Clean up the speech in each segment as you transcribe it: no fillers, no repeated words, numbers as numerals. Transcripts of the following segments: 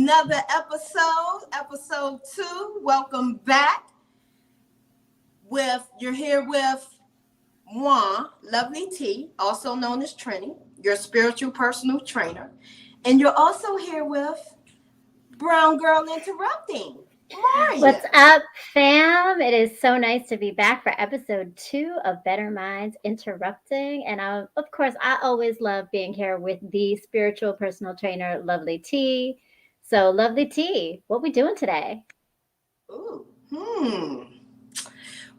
another episode 2. Welcome back. You're here with moi, Lovely T, also known as Trini, your spiritual personal trainer. And you're also here with Brown Girl Interrupting, Maria. What's up, fam? It is so nice to be back for episode 2 of Bettermindz Interrupting. And of course, I always love being here with the spiritual personal trainer, Lovely T. So, Lovely T, what we doing today?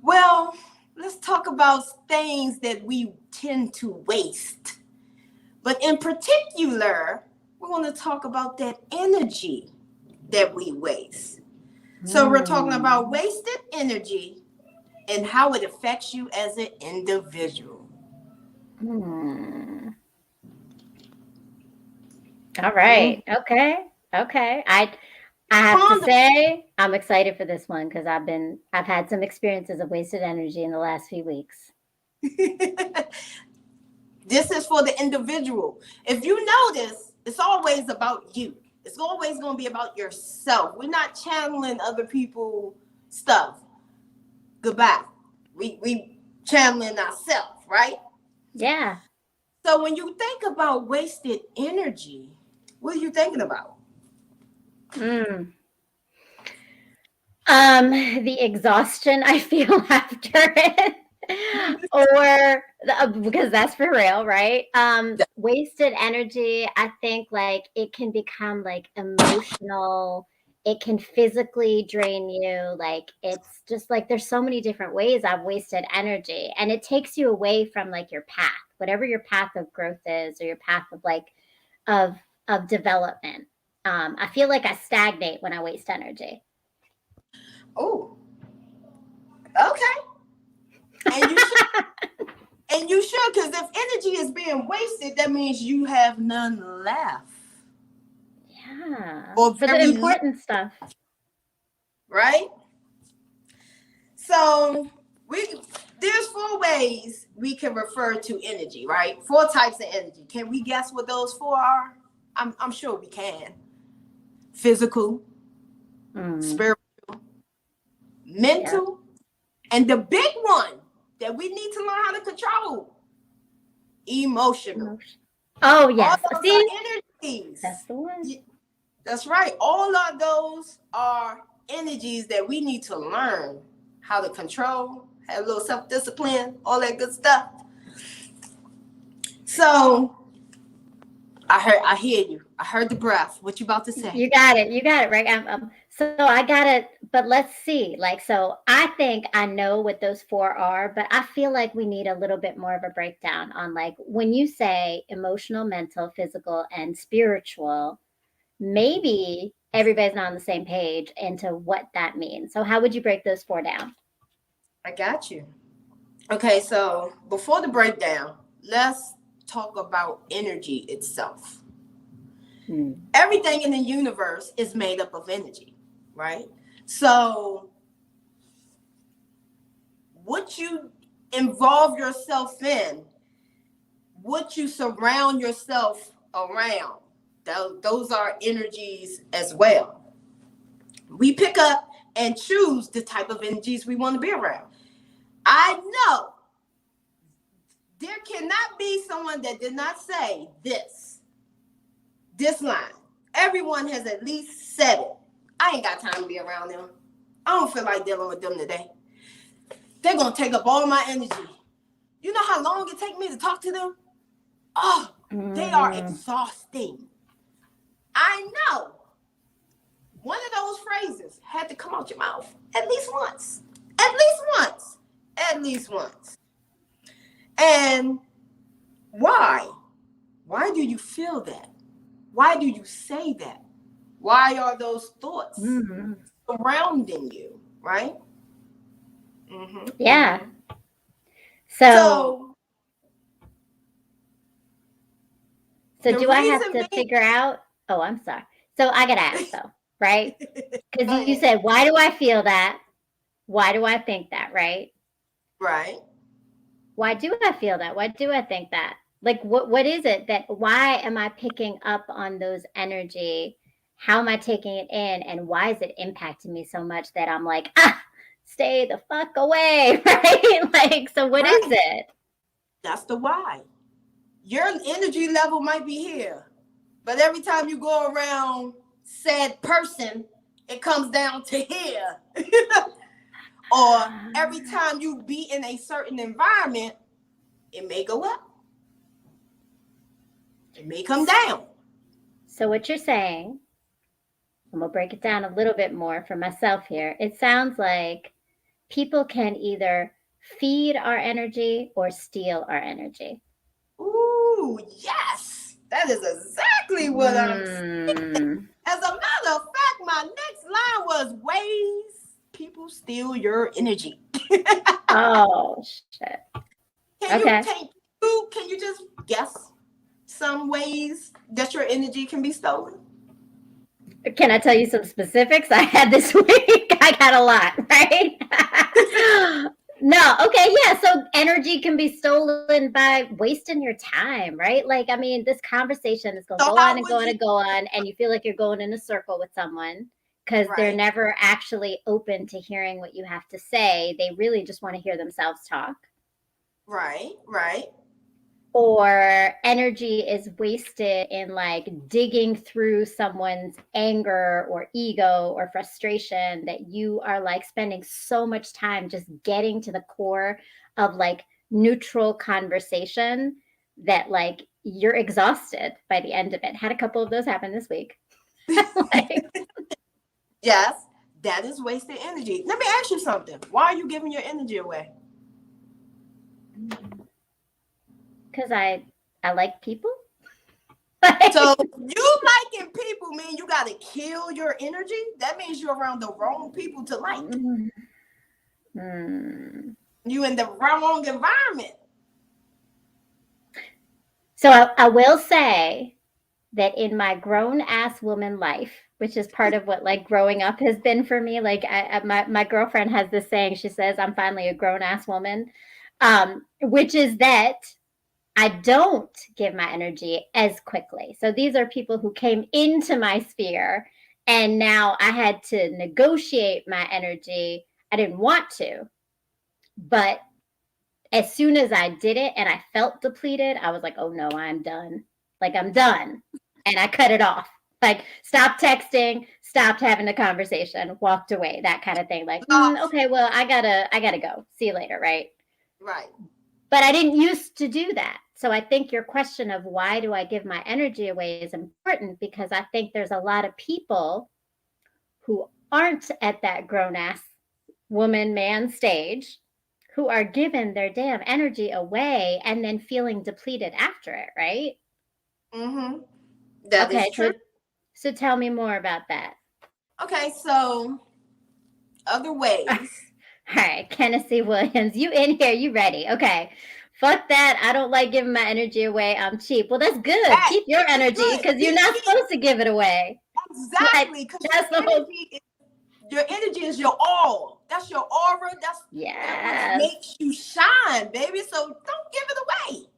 Well, let's talk about things that we tend to waste. But in particular, we're going to talk about that energy that we waste. So we're talking about wasted energy and how it affects you as an individual. All right. Okay. I have to say I'm excited for this one because I've had some experiences of wasted energy in the last few weeks. This is for the individual. If you notice, it's always about you. It's always going to be about yourself. We're not channeling other people's stuff. Goodbye. We channeling ourselves, right? Yeah. So when you think about wasted energy, what are you thinking about? The exhaustion I feel after it. Because that's for real, right? Wasted energy, I think like it can become like emotional, it can physically drain you. Like it's just like there's so many different ways I've wasted energy, and it takes you away from like your path, whatever your path of growth is, or your path of like of development. I feel like I stagnate when I waste energy. Oh, okay. And you should, because if energy is being wasted, that means you have none left. Yeah. Or for the important stuff. Right? So there's 4 ways we can refer to energy, right? 4 types of energy. Can we guess what those 4 are? I'm sure we can. Physical, spiritual, mental, and the big one that we need to learn how to control, emotional. Oh, yes. All those are energies. That's the one. That's right. All of those are energies that we need to learn how to control, have a little self-discipline, all that good stuff. So I hear you. I heard the breath. What you about to say? You got it, right? So I got it, but let's see. Like, so I think I know what those 4 are, but I feel like we need a little bit more of a breakdown on like when you say emotional, mental, physical, and spiritual, maybe everybody's not on the same page into what that means. So how would you break those 4 down? I got you. Okay, so before the breakdown, let's talk about energy itself. Everything in the universe is made up of energy, right? So what you involve yourself in, what you surround yourself around, those are energies as well. We pick up and choose the type of energies we want to be around. I know there cannot be someone that did not say this line. Everyone has at least said it. I ain't got time to be around them. I don't feel like dealing with them today. They're going to take up all my energy. You know how long it takes me to talk to them? Oh, they are exhausting. I know. One of those phrases had to come out your mouth at least once. At least once. And why? Why do you feel that? Why do you say that? Why are those thoughts surrounding you, right? Yeah. So do I have to figure out? Oh, I'm sorry. So I got to ask though, right? Because you said, why do I feel that? Why do I think that, right? Right. Why do I feel that? Why do I think that? Like, what is it that, why am I picking up on those energy how am I taking it in, and why is it impacting me so much that I'm like, stay the fuck away, right? Like, so what is it? That's the why. Your energy level might be here, but every time you go around said person, it comes down to here. Or every time you be in a certain environment, it may go up. It may come down. So what you're saying, I'm going to break it down a little bit more for myself here. It sounds like people can either feed our energy or steal our energy. Ooh, yes. That is exactly what I'm saying. As a matter of fact, my next line was ways people steal your energy. Oh, shit. Can you just guess some ways that your energy can be stolen? Can I tell you some specifics I had this week? I got a lot, right? No, okay, yeah. So energy can be stolen by wasting your time, right? Like, I mean, this conversation is going to go on and go on and go on, and you feel like you're going in a circle with someone because they're never actually open to hearing what you have to say. They really just want to hear themselves talk. Right. Or energy is wasted in like digging through someone's anger or ego or frustration that you are like spending so much time just getting to the core of like neutral conversation that like you're exhausted by the end of it. Had a couple of those happen this week. Yes, that is wasted energy. Let me ask you something. Why are you giving your energy away? Because I like people. So you liking people mean you got to kill your energy? That means you're around the wrong people to like. You in the wrong environment. So I will say that in my grown ass woman life, which is part of what like growing up has been for me, like my girlfriend has this saying, she says, I'm finally a grown ass woman, which is that I don't give my energy as quickly. So these are people who came into my sphere and now I had to negotiate my energy. I didn't want to, but as soon as I did it and I felt depleted, I was like, oh no, I'm done. Like I'm done. And I cut it off. Like stopped texting, stopped having the conversation, walked away, that kind of thing. Like, okay, well, I gotta go. See you later, right? Right. But I didn't used to do that. So I think your question of why do I give my energy away is important because I think there's a lot of people who aren't at that grown-ass woman, man stage who are giving their damn energy away and then feeling depleted after it, right? Mm-hmm. That is true. So tell me more about that. Okay, so other ways. All right, Tennessee Williams, you in here, you ready? Okay. Fuck that. I don't like giving my energy away. I'm cheap. Well, that's good. Hey, keep your energy because you're not supposed to give it away. Exactly. Because your energy is your all. That's your aura. That's what makes you shine, baby. So don't give it away.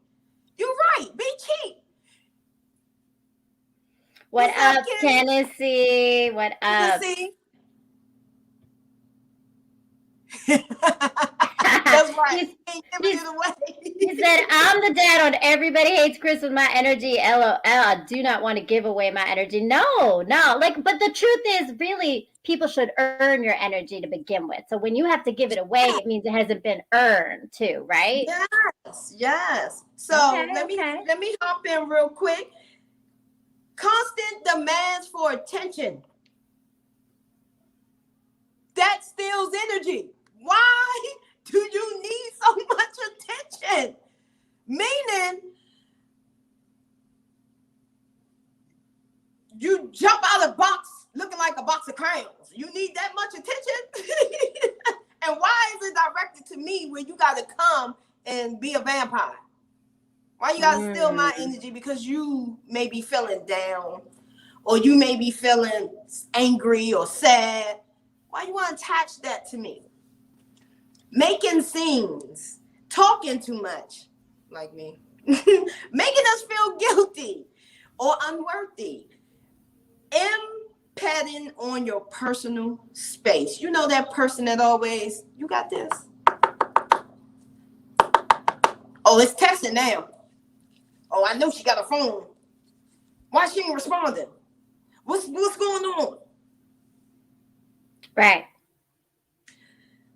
You're right. Be cheap. What up, Tennessee? What up? Tennessee. That's right. He said, I'm the dad on Everybody Hates Chris with my energy. LOL. I do not want to give away my energy. No. Like, but the truth is, really, people should earn your energy to begin with. So when you have to give it away, it means it hasn't been earned too, right? Yes. So let me hop in real quick. Constant demands for attention. That steals energy. Why do you need so much attention? Meaning, you jump out of the box looking like a box of crayons. You need that much attention? And why is it directed to me when you got to come and be a vampire? Why you got to steal my energy? Because you may be feeling down or you may be feeling angry or sad. Why you want to attach that to me? Making scenes, talking too much, like me, making us feel guilty or unworthy, patting on your personal space. You know that person that always, you got this. Oh, it's texting now. Oh, I know she got a phone. Why she ain't responding? What's going on? Right.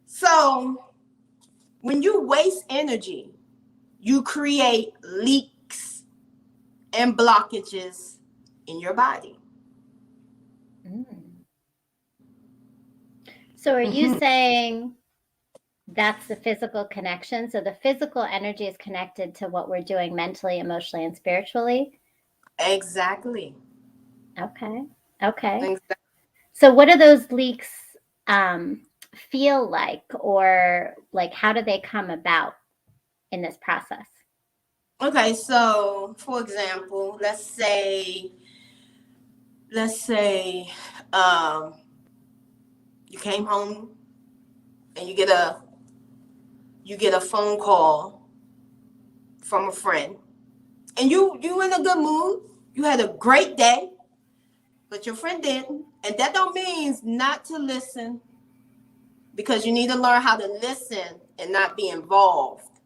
So when you waste energy, you create leaks and blockages in your body. So are you saying that's the physical connection? So the physical energy is connected to what we're doing mentally, emotionally, and spiritually? Exactly. Okay. Okay. Exactly. So what do those leaks feel like, or like how do they come about in this process? Okay, so for example, let's say you came home and you get a phone call from a friend, and you in a good mood, you had a great day, but your friend didn't, and that don't mean not to listen, because you need to learn how to listen and not be involved.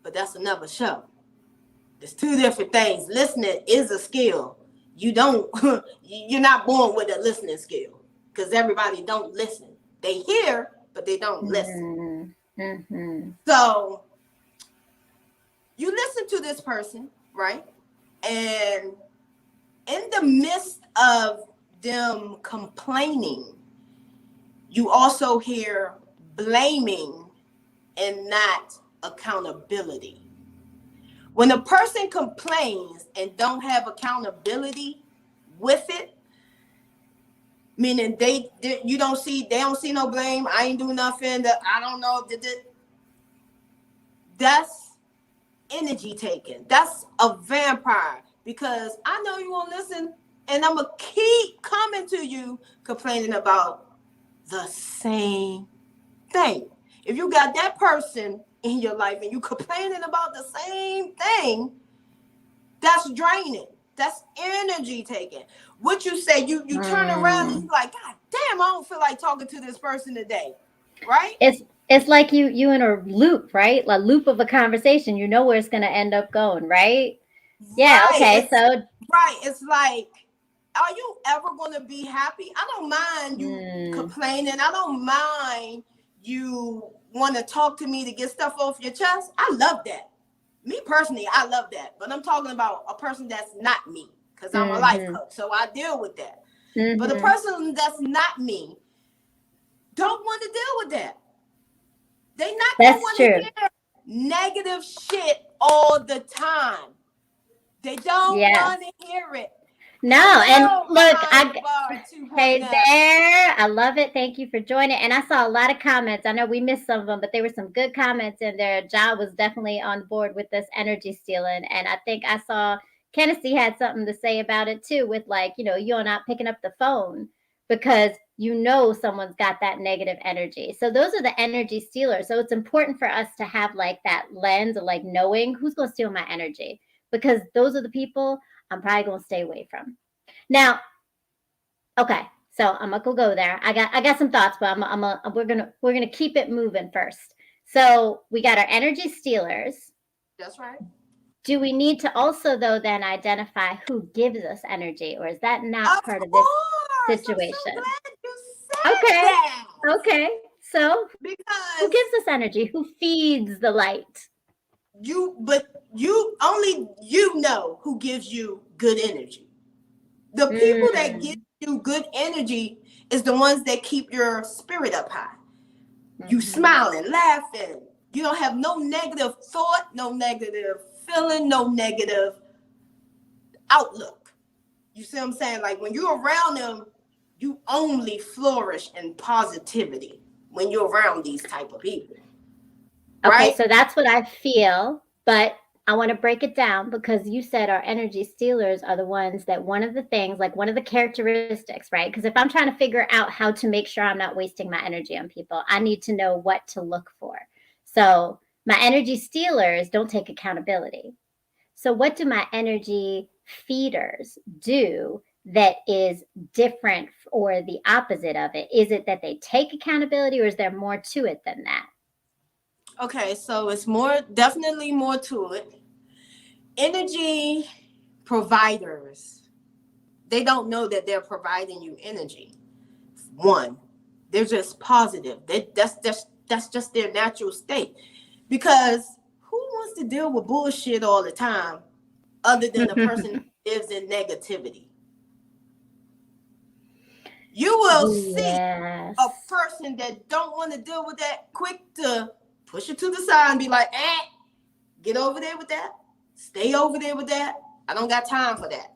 But that's another show. There's two different things. Listening is a skill. You're not born with a listening skill, because everybody don't listen. They hear, but they don't listen. Mm-hmm. So you listen to this person, right? And in the midst of them complaining, you also hear blaming and not accountability. When a person complains and don't have accountability with it, meaning they don't see no blame, I ain't do nothing, I don't know, that's energy taken. That's a vampire, because I know you won't listen, and I'm gonna keep coming to you complaining about the same thing. If you got that person in your life and you complaining about the same thing, that's draining. That's energy taking. What you say, you turn around and you like, God damn, I don't feel like talking to this person today, right? It's like you in a loop, right? A loop of a conversation. You know where it's going to end up going, right? Yeah. Right. Okay. It's like, are you ever going to be happy? I don't mind you complaining. I don't mind you want to talk to me to get stuff off your chest. I love that. Me personally, I love that. But I'm talking about a person that's not me, because I'm a life coach, so I deal with that. But the person that's not me don't want to deal with that. They not going to want to hear negative shit all the time. They don't want to hear it. No, and look, hey there, I love it. Thank you for joining. And I saw a lot of comments. I know we missed some of them, but there were some good comments in there. Ja was definitely on board with this energy stealing. And I think I saw Kennedy had something to say about it too, with like, you're not picking up the phone because someone's got that negative energy. So those are the energy stealers. So it's important for us to have like that lens of like knowing who's going to steal my energy, because those are the people I'm probably going to stay away from. Now, okay, so I'm gonna go there. I got some thoughts, but we're gonna keep it moving first. So we got our energy stealers. That's right. Do we need to also though then identify who gives us energy, or is that not part of this situation? I'm so glad you said that. Okay. So because who gives us energy? Who feeds the light? Only you know who gives you good energy. The people that give you good energy is the ones that keep your spirit up high. You smiling, laughing. You don't have no negative thought, no negative feeling, no negative outlook. You see what I'm saying? Like when you're around them, you only flourish in positivity when you're around these type of people. Right? Okay, so that's what I feel, but I want to break it down, because you said our energy stealers are the ones that one of the things, like one of the characteristics, right? Because if I'm trying to figure out how to make sure I'm not wasting my energy on people, I need to know what to look for. So my energy stealers don't take accountability. So what do my energy feeders do that is different or the opposite of it? Is it that they take accountability, or is there more to it than that? Okay, so it's definitely more to it. Energy providers, they don't know that they're providing you energy. One, they're just positive. That's just their natural state. Because who wants to deal with bullshit all the time other than a person that lives in negativity? You will see Yes. a person that don't want to deal with that, quick to push it to the side and be like, get over there with that. Stay over there with that. I don't got time for that.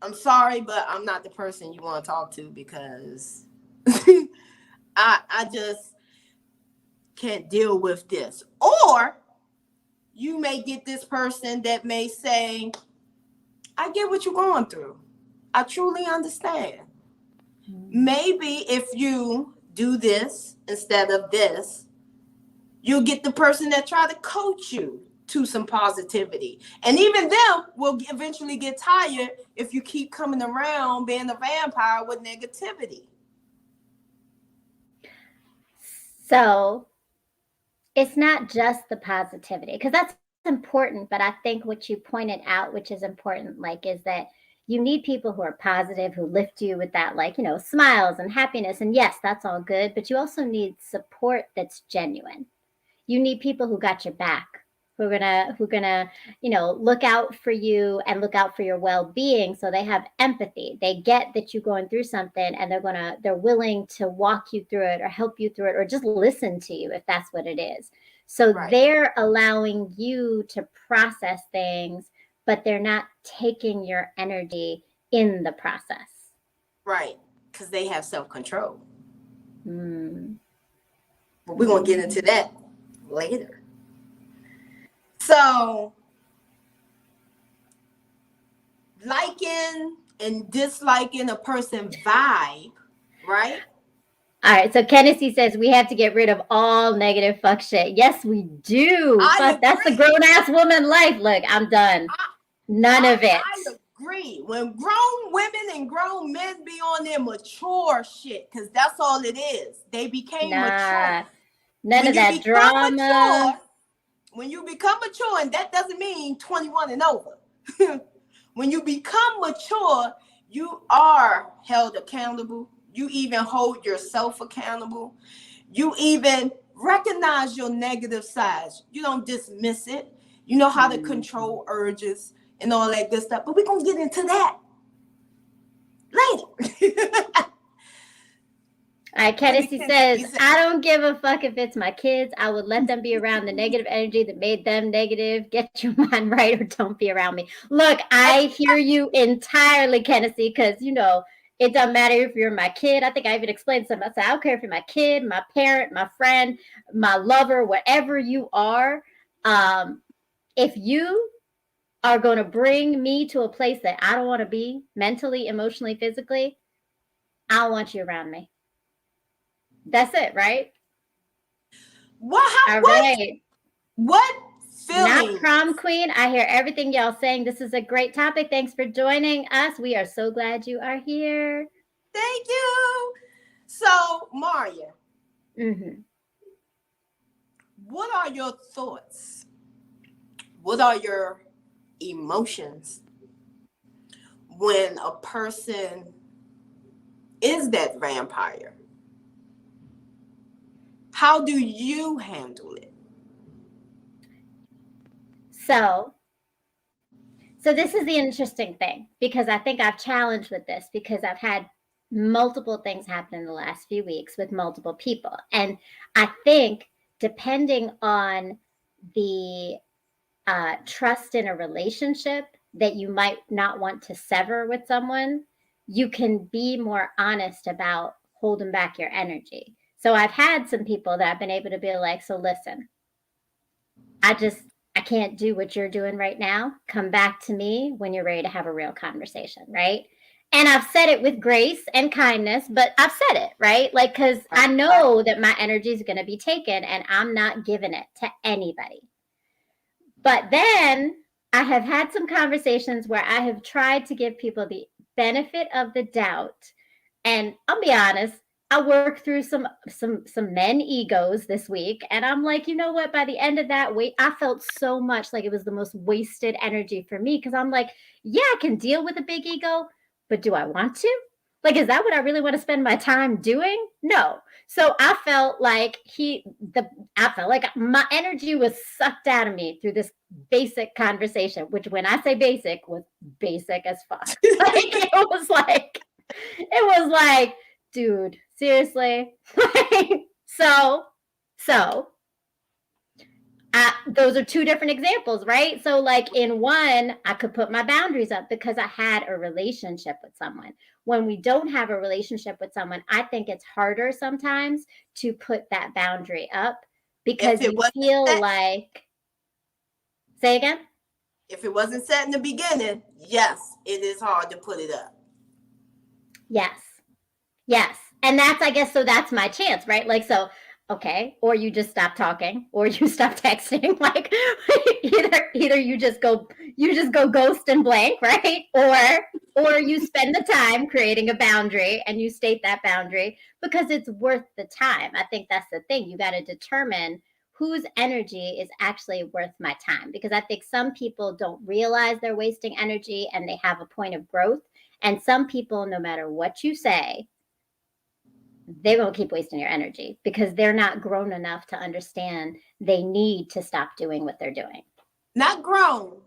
I'm sorry, but I'm not the person you want to talk to, because I just can't deal with this. Or you may get this person that may say, I get what you're going through. I truly understand. Maybe if you do this instead of this, you'll get the person that try to coach you to some positivity. And even them will eventually get tired if you keep coming around being a vampire with negativity. So it's not just the positivity, because that's important. But I think what you pointed out, which is important, like, is that you need people who are positive, who lift you with that, like, smiles and happiness. And yes, that's all good. But you also need support that's genuine. You need people who got your back, who are gonna look out for you and look out for your well-being. So they have empathy. They get that you're going through something, and they're willing to walk you through it or help you through it, or just listen to you if that's what it is. So Right. They're allowing you to process things, but they're not taking your energy in the process. Right. Because they have self-control. Mm. But we're going to get into that later. So, liking and disliking a person's vibe, right? All right, so Kennedy says we have to get rid of all negative fuck shit. Yes, we do. Fuck, that's the grown-ass woman life. Look, I'm done. None of it. I agree. When grown women and grown men be on their mature shit, because that's all it is. They became mature. None of that drama. Mature, when you become mature, and that doesn't mean 21 and over. When you become mature, you are held accountable. You even hold yourself accountable. You even recognize your negative sides. You don't dismiss it. You know how to control urges and all that good stuff. But we're going to get into that later. All right, Kennedy says, I don't give a fuck if it's my kids. I would let them be around the negative energy that made them negative. Get your mind right, or don't be around me. Look, I hear you entirely, Kennedy, because, it doesn't matter if you're my kid. I think I even explained something. I said, I don't care if you're my kid, my parent, my friend, my lover, whatever you are. If you are going to bring me to a place that I don't want to be mentally, emotionally, physically, I don't want you around me. That's it, right? What feeling? Not prom queen. I hear everything y'all saying. This is a great topic. Thanks for joining us. We are so glad you are here. Thank you. So, Maria, what are your thoughts? What are your emotions when a person is that vampire? How do you handle it? So this is the interesting thing, because I think I've challenged with this, because I've had multiple things happen in the last few weeks with multiple people. And I think depending on the trust in a relationship that you might not want to sever with someone, you can be more honest about holding back your energy. So I've had some people that I've been able to be like, so listen, I can't do what you're doing right now. Come back to me when you're ready to have a real conversation, right? And I've said it with grace and kindness, but I've said it, right? Like, because I know that my energy is going to be taken, and I'm not giving it to anybody. But then I have had some conversations where I have tried to give people the benefit of the doubt. And I'll be honest, I worked through some men egos this week, and I'm like, you know what? By the end of that week, I felt so much like it was the most wasted energy for me, because I'm like, yeah, I can deal with a big ego, but do I want to? Like, is that what I really want to spend my time doing? No. So I felt like I felt like my energy was sucked out of me through this basic conversation, which, when I say basic, was basic as fuck. It was like, dude, seriously. so so those are two different examples, right? So, like, in one, I could put my boundaries up because I had a relationship with someone. When we don't have a relationship with someone, I think it's harder sometimes to put that boundary up because you feel like, say again? If it wasn't set in the beginning, yes, it is hard to put it up. Yes. And that's, I guess, so that's my chance, right? Like, so, okay, or you just stop talking, or you stop texting. Like, either you just go ghost and blank, right? Or you spend the time creating a boundary and you state that boundary because it's worth the time. I think that's the thing. You got to determine whose energy is actually worth my time, because I think some people don't realize they're wasting energy and they have a point of growth. And some people, no matter what you say, they won't keep wasting your energy because they're not grown enough to understand they need to stop doing what they're doing. Not grown,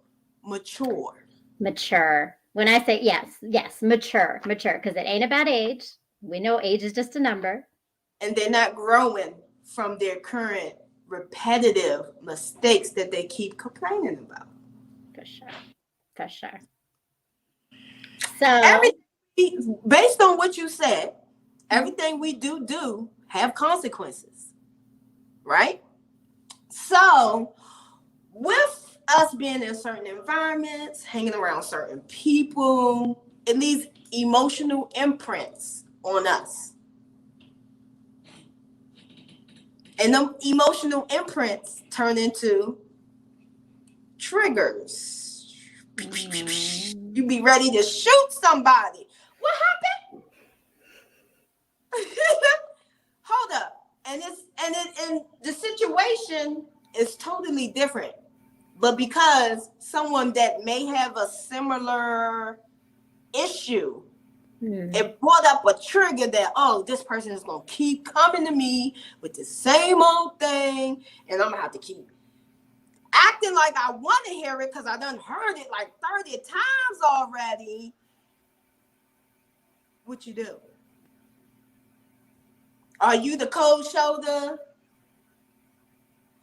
mature. Mature. When I say yes, mature, because it ain't about age. We know age is just a number. And they're not growing from their current repetitive mistakes that they keep complaining about. For sure. So, based on what you said, everything we do have consequences, right? So with us being in certain environments, hanging around certain people, it leaves emotional imprints on us. And them emotional imprints turn into triggers. You be ready to shoot somebody. What happened? Hold up. And the situation is totally different. But because someone that may have a similar issue, it brought up a trigger that, oh, this person is going to keep coming to me with the same old thing, and I'm going to have to keep acting like I want to hear it because I done heard it like 30 times already. What you do? Are you the cold shoulder?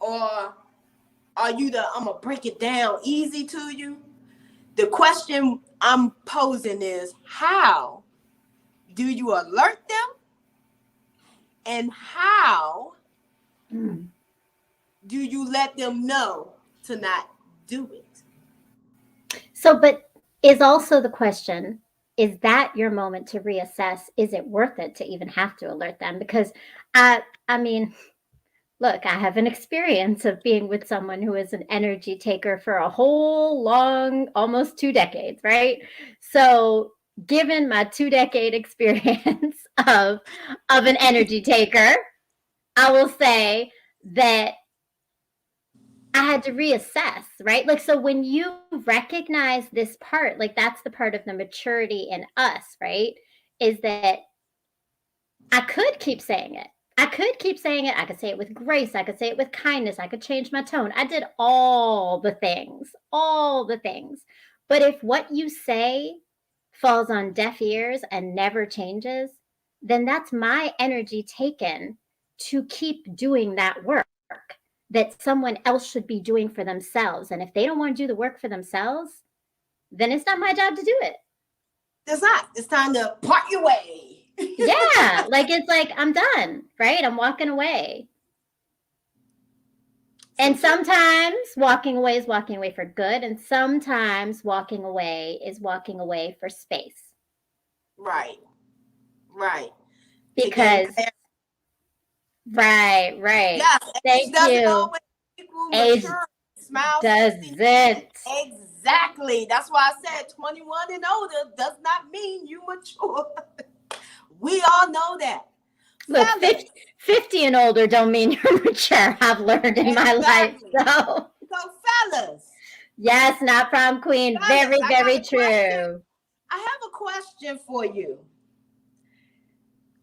Or are you the, I'm going to break it down easy to you? The question I'm posing is, how do you alert them? And how do you let them know to not do it? So, but is also the question, is that your moment to reassess? Is it worth it to even have to alert them? Because I mean, look, I have an experience of being with someone who is an energy taker for a whole long, almost 2 decades, right? So given my 2-decade experience of an energy taker, I will say that I had to reassess, right? Like, so when you recognize this part, like, that's the part of the maturity in us, right? Is that I could keep saying it. I could say it with grace. I could say it with kindness. I could change my tone. I did all the things. But if what you say falls on deaf ears and never changes, then that's my energy taken to keep doing that work that someone else should be doing for themselves. And if they don't want to do the work for themselves, then it's not my job to do it. It's not. It's time to part your way. Yeah, like, it's like, I'm done, right? I'm walking away. And sometimes walking away is walking away for good, and sometimes walking away is walking away for space. Right. Because right. Yes, Thank you. Age doesn't. Exactly. That's why I said 21 and older does not mean you mature. We all know that. Look, Fellas, 50 and older don't mean you're mature. I've learned in my life. exactly. So, So fellas, yes, not prom queen. Very, I got very a question. true. I have a question for you.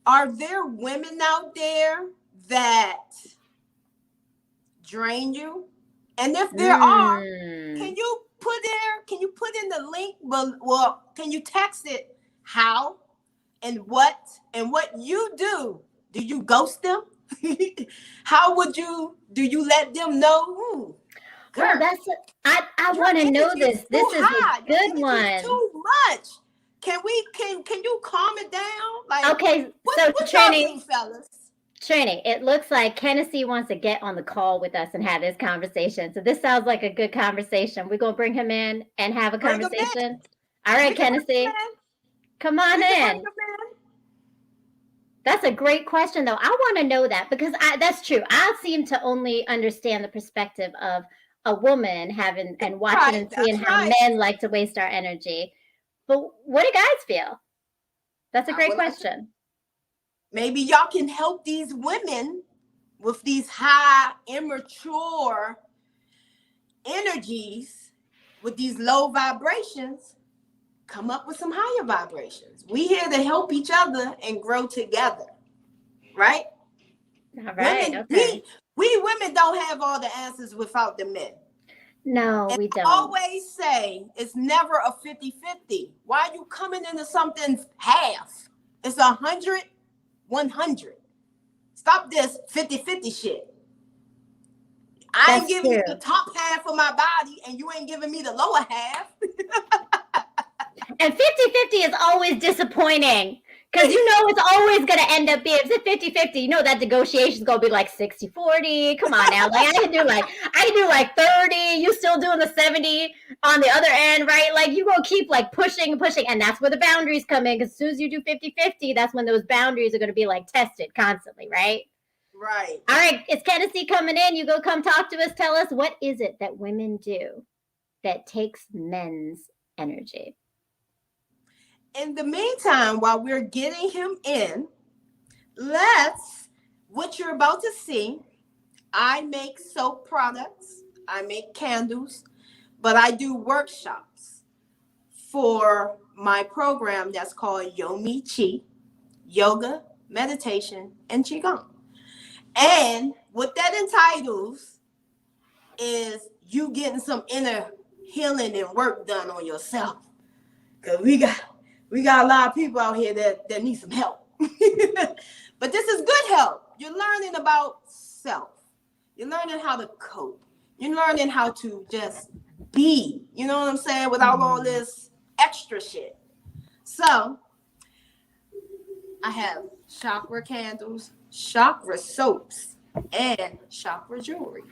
Are there women out there that drain you? And if there are, can you put in the link? Well, can you text it how and what you do? Do you ghost them? How would you let them know? Girl, I want to know this. This is a good one. Too much. Can you calm it down? Like, okay, so what Trini, fellas? Trini, it looks like Kennedy wants to get on the call with us and have this conversation. So this sounds like a good conversation. We're gonna bring him in and have a conversation. All right, Kennedy, come on in. That's a great question, though. I want to know that because that's true. I seem to only understand the perspective of a woman having and watching and seeing how men like to waste our energy. But what do guys feel? That's a great question. Maybe y'all can help these women with these high, immature energies, with these low vibrations, come up with some higher vibrations. We here to help each other and grow together, right? All right. Women, okay. We women don't have all the answers without the men. No, we don't. I always say it's never a 50-50. Why are you coming into something half? It's 100, 100. Stop this 50-50 shit. I ain't giving you the top half of my body and you ain't giving me the lower half. And 50-50 is always disappointing because you know it's always going to end up being, if it's 50-50, you know that negotiation is going to be like 60-40. Come on now. Like I can do like 30. You still doing the 70 on the other end, right? Like you going to keep like pushing. And that's where the boundaries come in. Because as soon as you do 50-50, that's when those boundaries are going to be like tested constantly, right? Right. All right. It's Kennedy coming in. You go come talk to us. Tell us, what is it that women do that takes men's energy? In the meantime, while we're getting him in, what you're about to see, I make soap products, I make candles, but I do workshops for my program that's called Yomi Chi, Yoga, Meditation, and Qigong. And what that entitles is you getting some inner healing and work done on yourself. Because we got a lot of people out here that need some help. But this is good help. You're learning about self. You're learning how to cope. You're learning how to just be, you know what I'm saying, without all this extra shit. So I have chakra candles, chakra soaps, and chakra jewelry.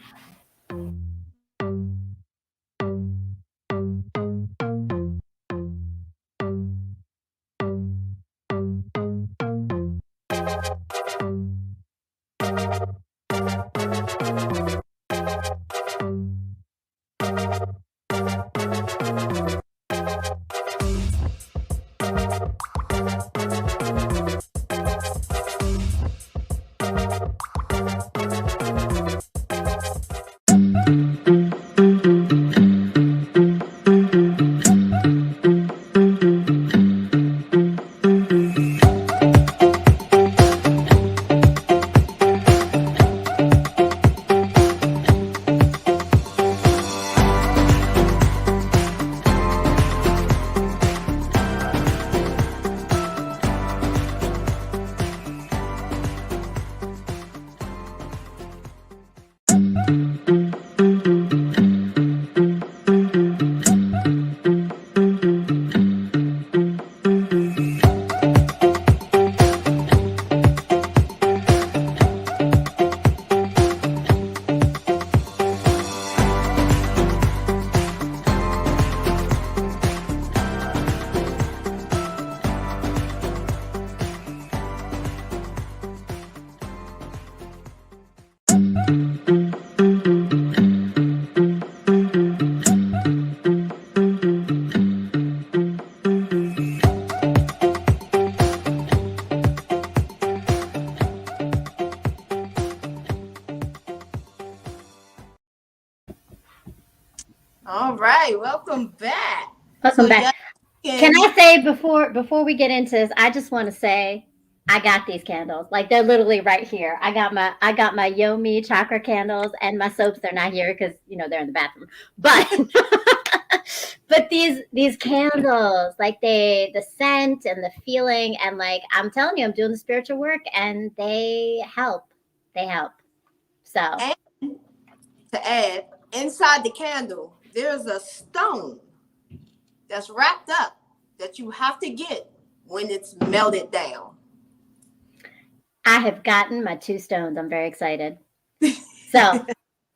All right, welcome back. Welcome So back. yeah, Can I say before we get into this, I just want to say I got these candles. Like they're literally right here. I got my Yomi chakra candles and my soaps. They're not here because they're in the bathroom. But but these candles, like the scent and the feeling, and like I'm telling you, I'm doing the spiritual work and they help. They help. So and to add, inside the candle, there's a stone that's wrapped up that you have to get when it's melted down. I have gotten my 2 stones. I'm very excited. So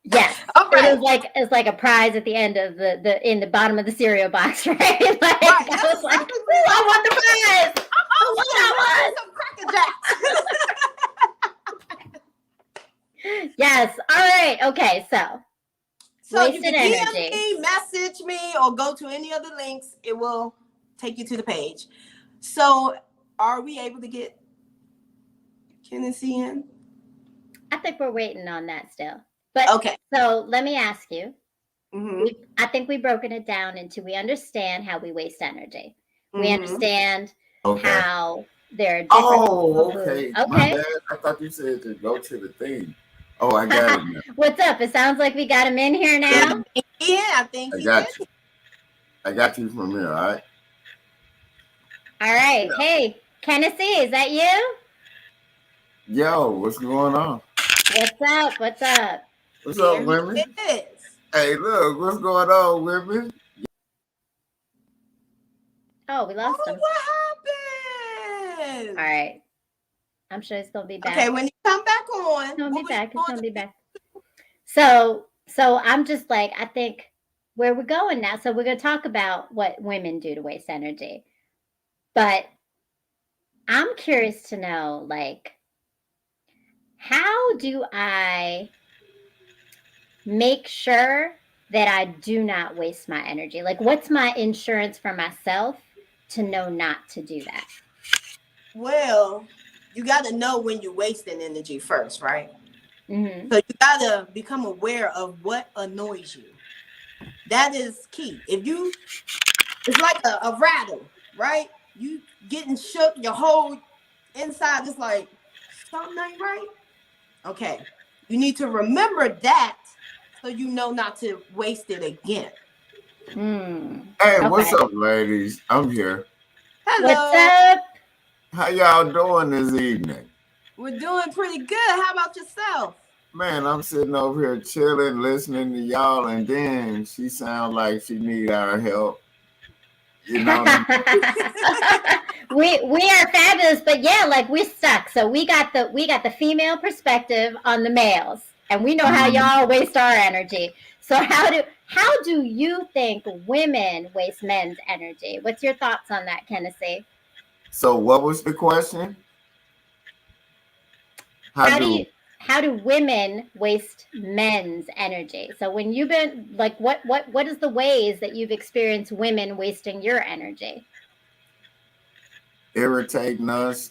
yes, All right. it's like a prize at the end of the in the bottom of the cereal box, right? Like Right. I was like, ooh, I want the prize. I some Cracker Jacks. Yes. All right. Okay. So So you wasted can DM energy. me, message me, or go to any of the links. It will take you to the page. So are we able to get Kennedy in? I think we're waiting on that still. But Okay. so let me ask you. Mm-hmm. I think we've broken it down into we understand how we waste energy. We Mm-hmm. understand Okay. how there are different. Oh, okay. My Okay. bad. I thought you said to go to the thing. Oh, I got it now. What's up? It sounds like we got him in here now. Yeah, I think I he got did. you. I got you from here, all right? All right. Hey, Kennedy, is that you? Yo, what's going on? What's up? What's up? What's There up, women? he is. Hey, look, what's going on, women? Oh, we lost him. What happened? All right. I'm sure he's gonna be back. Okay, when you come back on, He's gonna be back. He's gonna be back. So I'm just like, I think where we're going now. So we're gonna talk about what women do to waste energy. But I'm curious to know, like, how do I make sure that I do not waste my energy? Like, what's my insurance for myself to know not to do that? Well, you got to know when you're wasting energy first, right? Mm-hmm. So you got to become aware of what annoys you. That is key. It's like a rattle, right? You getting shook, your whole inside is like, something ain't right. Okay. You need to remember that so you know not to waste it again. Hey, Okay. what's up, ladies? I'm here. Hello. What's up? How y'all doing this evening? We're doing pretty good. How about yourself? Man, I'm sitting over here chilling, listening to y'all, and then she sounds like she need our help. You know what I mean? we are fabulous, but yeah, like we're stuck. So we got the female perspective on the males, and we know how y'all waste our energy. So how do you think women waste men's energy? What's your thoughts on that, Kennedy? So what was the question? How do women waste men's energy? So when you've been like, what is the ways that you've experienced women wasting your energy? Irritating us,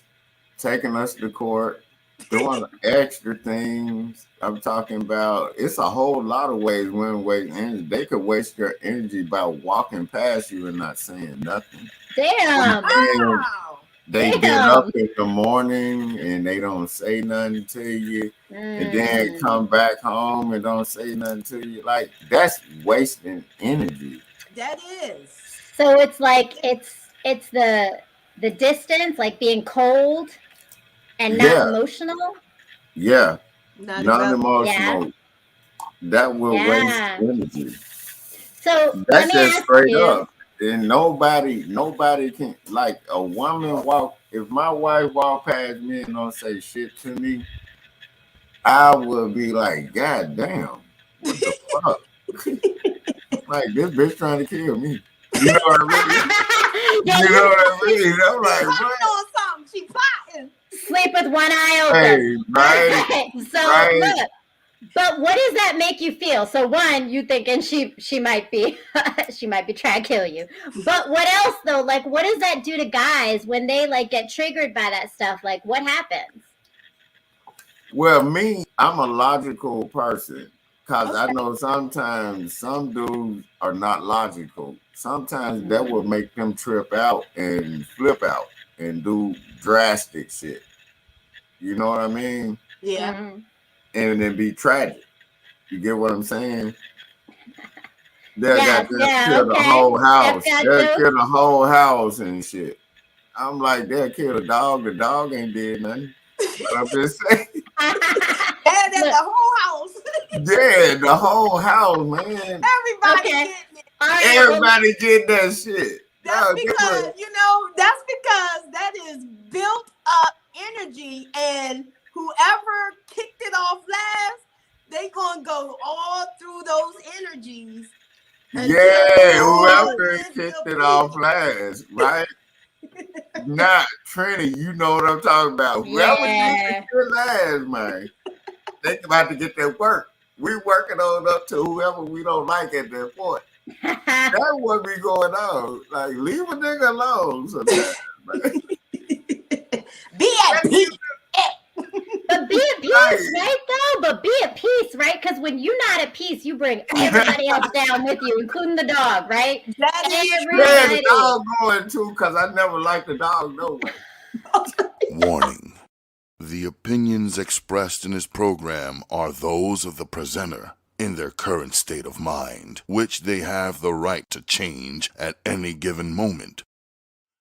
taking us to court, doing extra things. I'm talking about, it's a whole lot of ways women waste energy. They could waste their energy by walking past you and not saying nothing. Damn. Wow. They get up in the morning and they don't say nothing to you, and then come back home and don't say nothing to you. Like, that's wasting energy. That is. So it's like it's the distance, like being cold and not emotional. Yeah, Non-emotional. Yeah. That will waste energy. So that's just straight up. And nobody can, like, a woman walk. If my wife walk past me and don't say shit to me, I will be like, God damn, what the fuck? Like, this bitch trying to kill me. You know what I mean? You know what I mean? I'm like, what? She plotting. Sleep with one eye open. Hey, right. So look. But what does that make you feel? So one, you thinking she might be she might be trying to kill you. But what else though? Like, what does that do to guys when they like get triggered by that stuff? Like, what happens? Well, me, I'm a logical person. Cause I know sometimes some dudes are not logical. Sometimes that will make them trip out and flip out and do drastic shit. You know what I mean? Yeah. Mhm. And then be tragic. You get what I'm saying? They'll Yes, got them yeah, kill the okay. whole house. Got They'll you. kill the whole house and shit. I'm like, they'll kill the dog. The dog ain't did nothing. But I'm just saying. And that's Look, the whole house. Yeah, the whole house, man. Everybody Okay. getting it. all right. Well, Everybody get that shit. That's No, because, that's because that is built up energy, and whoever kicked it off last, they gonna go all through those energies. yeah, all whoever is kicked it depleted. off last, right? Not Trini, you know what I'm talking about. Whoever yeah. kicked it last, man, they about to get that work. We working on up to whoever we don't like at that point. That's what be going on. Like, leave a nigga alone sometimes, man. Be at peace. But be at peace, right, though? But be at peace, right? Because when you're not at peace, you bring everybody else down with you, including the dog, right? That is Yeah, Everybody. the dog going too, because I never liked the dog no way. Warning. The opinions expressed in this program are those of the presenter in their current state of mind, which they have the right to change at any given moment.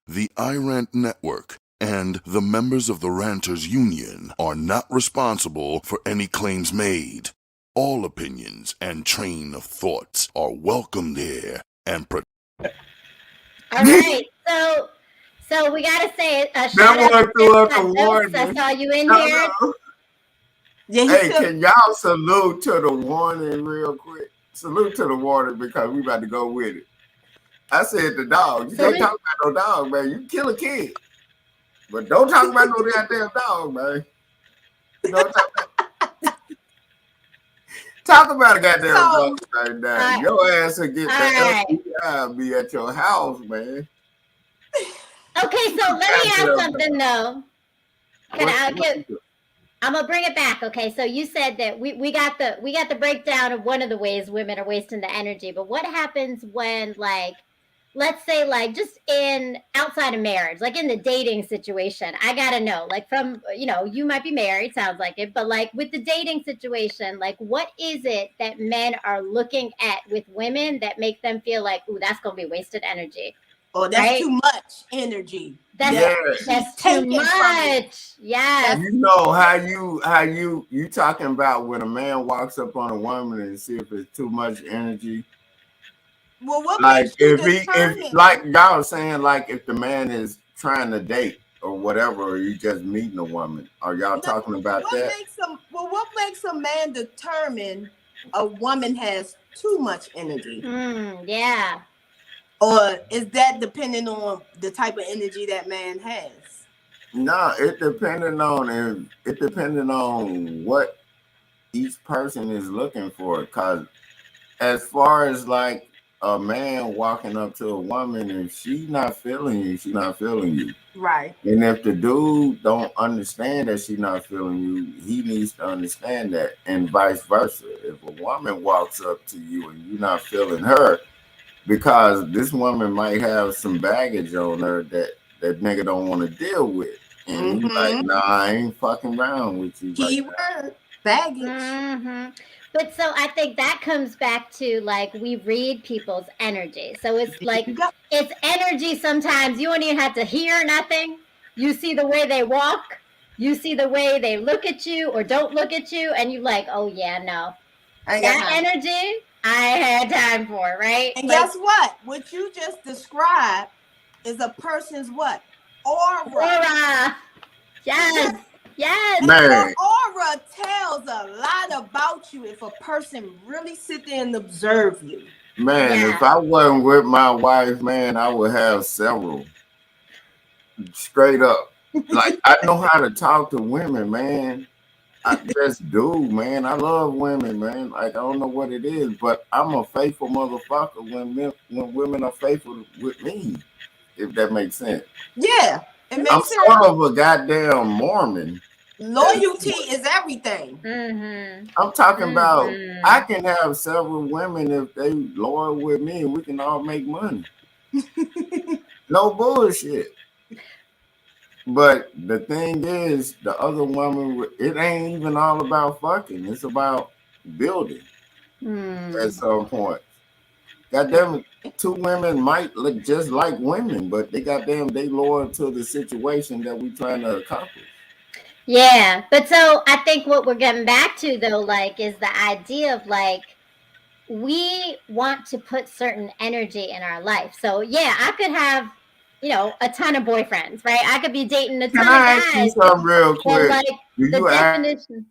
The iRant Network and the members of the Ranters Union are not responsible for any claims made. All opinions and train of thoughts are welcomed here and All right, so we gotta say a shout That out one threw up to the Jokes. warning. I saw you in No, here. no. Yeah, Hey, can y'all salute to the warning real quick? Salute to the warning because we about to go with it. I said the dog. You can't talk about no dog, man. You kill a kid. But don't talk about no goddamn dog, man. Don't talk about a goddamn dog right now. Your ass will get the FBI and be at your house, man. Okay, so let me ask something though. I'm gonna bring it back. Okay, so you said that we got the breakdown of one of the ways women are wasting the energy, but what happens when, like, let's say, like, just in outside of marriage, like in the dating situation? I gotta know, like, from, you might be married, sounds like it, but like with the dating situation, like, what is it that men are looking at with women that make them feel like, ooh, that's gonna be wasted energy? Oh, that's too much energy. That's too much. Yes. You know how you talking about when a man walks up on a woman and see if it's too much energy? Well, what like makes you if like y'all saying, like, if the man is trying to date or whatever, or you just meeting a woman, are y'all talking about that? What makes a man determine a woman has too much energy? Yeah. Or is that depending on the type of energy that man has? No, it depending on what each person is looking for. Cause as far as like a man walking up to a woman, if she's not feeling you, she's not feeling you. Right. And if the dude don't understand that she's not feeling you, he needs to understand that, and vice versa. If a woman walks up to you and you're not feeling her, because this woman might have some baggage on her that nigga don't want to deal with. And he's like, nah, I ain't fucking around with you. Keyword, baggage. But so I think that comes back to, like, we read people's energy. So it's like, it's energy sometimes. You don't even have to hear nothing. You see the way they walk. You see the way they look at you or don't look at you. And you're like, oh, yeah, no. That energy, I had time for, right? And guess what? What you just described is a person's what? Aura. Yes. Yes. Man. The aura tells a lot about you if a person really sit there and observe you. Man, if I wasn't with my wife, man, I would have several. Straight up. Like, I know how to talk to women, man. I just do, man. I love women, man. Like, I don't know what it is, but I'm a faithful motherfucker when women are faithful with me, if that makes sense. Yeah, it makes I'm sense. sort of a goddamn Mormon. Loyalty is everything. Mm-hmm. I'm talking about Mm-hmm. I can have several women if they loyal with me and we can all make money. No bullshit. But the thing is, the other woman, it ain't even all about fucking. It's about building at some point. Goddamn, two women might look just like women, but they loyal to the situation that we trying to accomplish. Yeah, but so I think what we're getting back to though, like, is the idea of like we want to put certain energy in our life. So yeah, I could have, a ton of boyfriends, right? I could be dating a ton Can of I ask you guys, something real and quick? like Do the you ask? definition.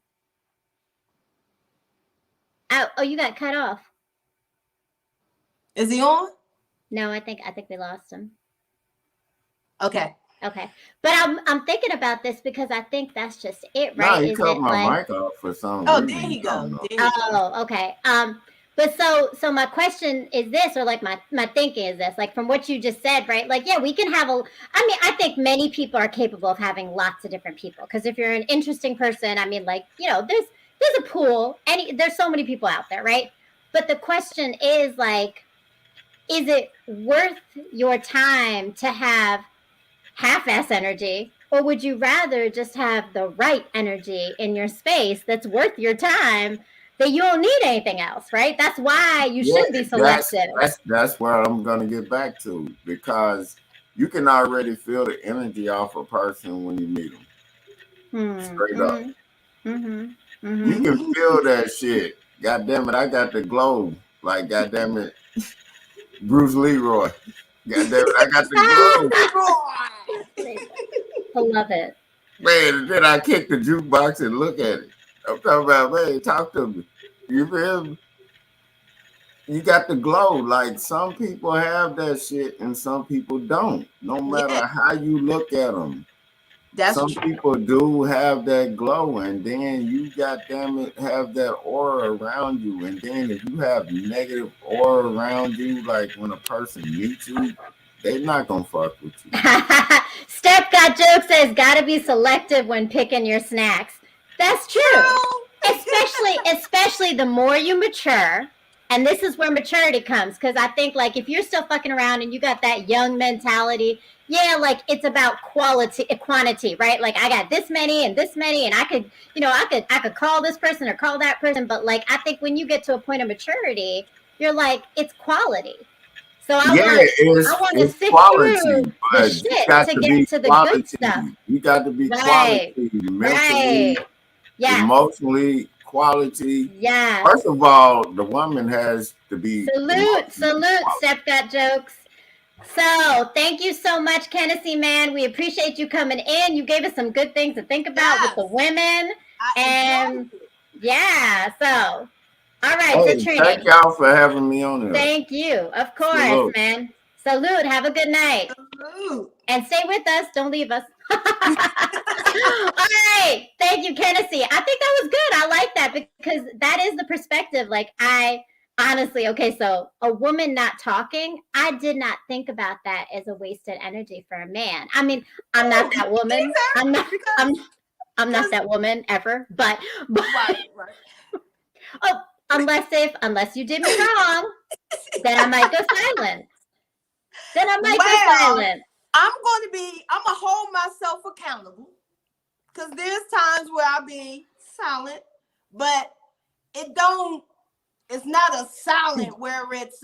Oh, you got cut off. Is he on? No, I think we lost him. Okay. Okay, but I'm thinking about this because I think that's just it, No, right? he cut my mic off for some Oh, reason. there he go. There he go. Oh, okay. But so my question is this, or like my thinking is this, like from what you just said, right? Like, yeah, we can have I think many people are capable of having lots of different people. Because if you're an interesting person, I mean, like, there's a pool, there's so many people out there, right? But the question is like, is it worth your time to have half-ass energy, or would you rather just have the right energy in your space that's worth your time, that you don't need anything else, right? That's why you should be selective. That's where I'm gonna get back to, because you can already feel the energy off a person when you meet them. Straight up. You can feel that shit. God damn it, I got the glow. Like, god damn it, Bruce Leroy. God damn it, I got the glow. I love it. Man, then I kick the jukebox and look at it. I'm talking about, man, talk to me. You feel me? You got the glow. Like, some people have that shit and some people don't. No matter how you look at them. Some people do have that glow, and then you goddamn it have that aura around you. And then if you have negative aura around you, like when a person meets you, they're not gonna fuck with you. Steph Got Joke says, gotta be selective when picking your snacks. That's true. Especially the more you mature, and this is where maturity comes, because I think like if you're still fucking around and you got that young mentality, yeah, like it's about quantity, right? Like I got this many and I could, I could call this person or call that person, but like I think when you get to a point of maturity, you're like, it's quality. So I want to sift through the shit to get to the good stuff. You got to be quality, mentally, emotionally, quality. Yeah. First of all, the woman has to be. Salute, Steph Got Jokes. So thank you so much, Kennedy, man. We appreciate you coming in. You gave us some good things to think about with the women. So all right, hey, so Trini. Thank y'all for having me on here. Thank you. Of course, man. Salute. Have a good night. Salute. And stay with us. Don't leave us. All right. Thank you, Kennedy. I think that was good. I like that because that is the perspective. Like honestly, okay, so a woman not talking, I did not think about that as a wasted energy for a man. I mean, I'm not that woman. I'm not that woman ever, but right. Oh, unless you did me wrong, then I might go silent. Go silent. I'm gonna hold myself accountable, because there's times where I'll be silent, but it's not a silent where it's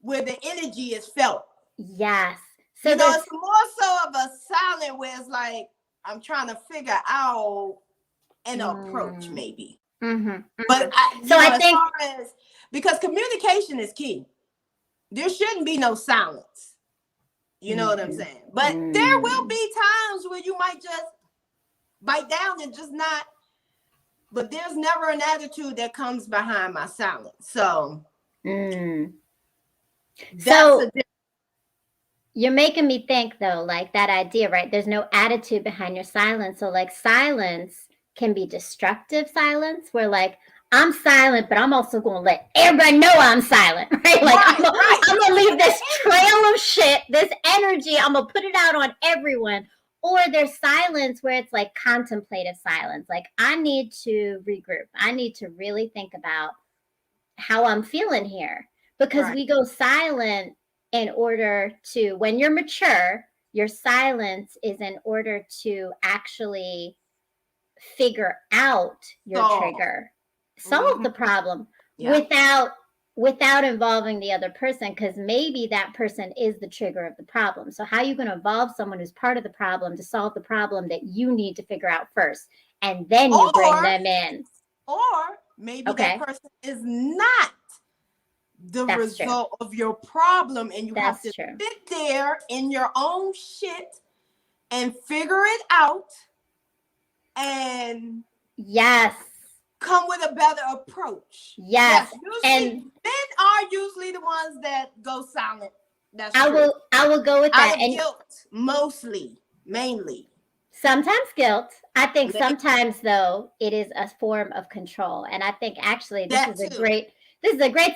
where the energy is felt. Yes. So it's more so of a silent where it's like I'm trying to figure out an approach, maybe. But I think because communication is key, there shouldn't be no silence. You know what I'm saying? But there will be times where you might just bite down and just not. But there's never an attitude that comes behind my silence. So, you're making me think though, like that idea, right? There's no attitude behind your silence. So like silence can be destructive silence, where like I'm silent, but I'm also going to let everybody know I'm silent, right? Like I'm going to leave this trail of shit, this energy. I'm going to put it out on everyone. Or there's silence where it's like contemplative silence. Like, I need to regroup. I need to really think about how I'm feeling here. Because we go silent in order to, when you're mature, your silence is in order to actually figure out your trigger, solve the problem without involving the other person, because maybe that person is the trigger of the problem. So how are you going to involve someone who's part of the problem to solve the problem that you need to figure out first, and then you bring them in? Or maybe that person is not the result of your problem, and you have to sit there in your own shit and figure it out and come with a better approach. Yes. And men are usually the ones that go silent. That's true. I will go with that. And guilt, mainly. Sometimes guilt. I think sometimes, though, it is a form of control. And I think actually this is a great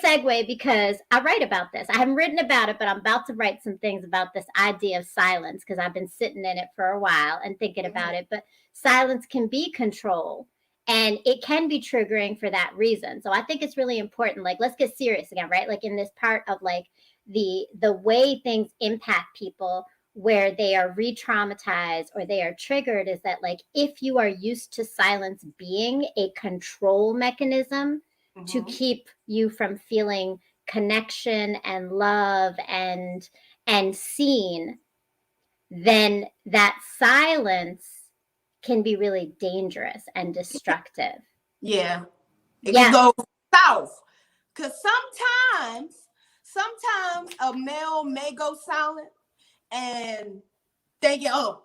segue, because I write about this. I haven't written about it, but I'm about to write some things about this idea of silence, because I've been sitting in it for a while and thinking about it. But silence can be control, and it can be triggering for that reason. So I think it's really important. Like, let's get serious again, right? Like, in this part of like the way things impact people, where they are re-traumatized or they are triggered, is that, like, if you are used to silence being a control mechanism to keep you from feeling connection and love and seen, then that silence can be really dangerous and destructive. Yeah. It can go south. Because sometimes a male may go silent and thinking, oh,